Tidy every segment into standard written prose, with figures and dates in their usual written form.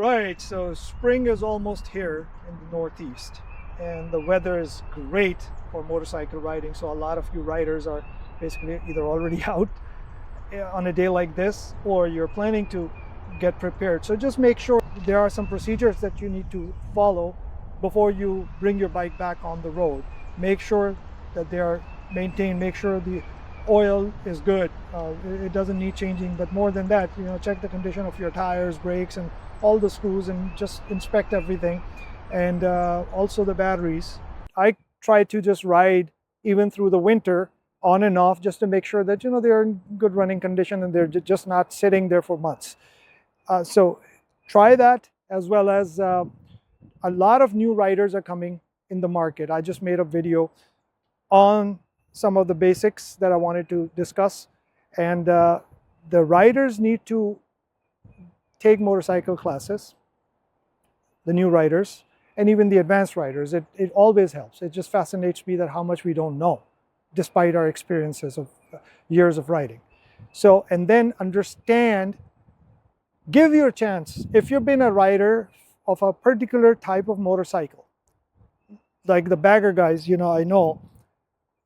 Right, so spring is almost here in the Northeast, and the weather is great for motorcycle riding. So a lot of you riders are basically either already out on a day like this, or you're planning to get prepared. So just make sure there are some procedures that you need to follow before you bring your bike back on the road. Make sure that they are maintained. Make sure the oil is good. It doesn't need changing, but more than that, check the condition of your tires, brakes, and all the screws, and just inspect everything. And also the batteries. I try to just ride even through the winter on and off, just to make sure that they're in good running condition and they're just not sitting there for months. So try that, as well as a lot of new riders are coming in the market. I just made a video on some of the basics that I wanted to discuss, and the riders need to take motorcycle classes, the new riders, and even the advanced riders. It always helps. It just fascinates me that how much we don't know, despite our experiences of years of riding. So, and then understand, give you a chance. If you've been a rider of a particular type of motorcycle, like the bagger guys, I know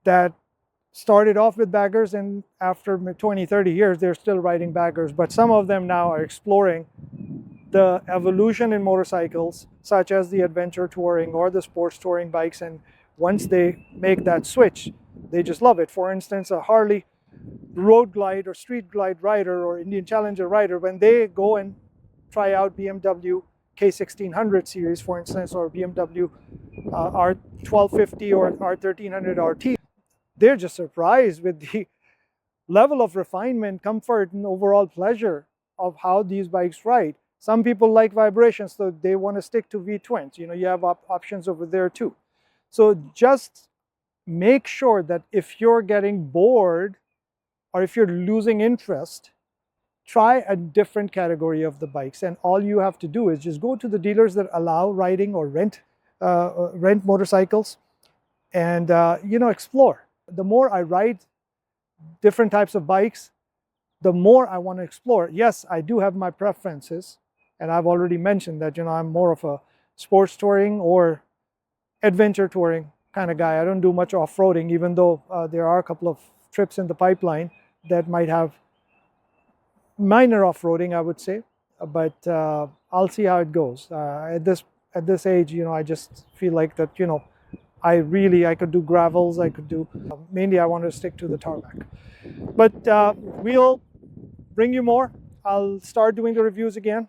that started off with baggers, and after 20, 30 years, they're still riding baggers. But some of them now are exploring the evolution in motorcycles, such as the adventure touring or the sports touring bikes. And once they make that switch, they just love it. For instance, a Harley road glide or street glide rider or Indian Challenger rider, when they go and try out BMW K1600 series, for instance, or BMW R1250 or R1300 RT, they're just surprised with the level of refinement, comfort, and overall pleasure of how these bikes ride. Some people like vibrations, so they want to stick to V-twins. You have options over there too. So just make sure that if you're getting bored or if you're losing interest, try a different category of the bikes. And all you have to do is just go to the dealers that allow riding or rent motorcycles, and explore. The more I ride different types of bikes, the more I want to explore. Yes, I do have my preferences, and I've already mentioned that I'm more of a sports touring or adventure touring kind of guy. I don't do much off-roading, even though there are a couple of trips in the pipeline that might have minor off-roading, I would say. But I'll see how it goes. At this age, I just feel like that I could do gravels. I could do mainly I want to stick to the tarmac. But we'll bring you more. I'll start doing the reviews again,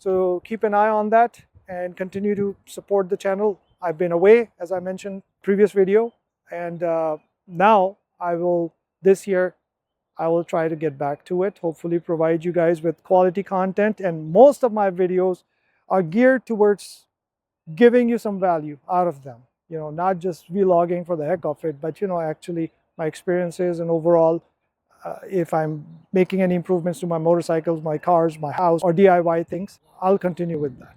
so keep an eye on that and continue to support the channel. I've been away, as I mentioned previous video, and now this year I will try to get back to it, hopefully provide you guys with quality content. And most of my videos are geared towards giving you some value out of them. Not just vlogging for the heck of it, but actually my experiences, and overall, if I'm making any improvements to my motorcycles, my cars, my house, or DIY things, I'll continue with that.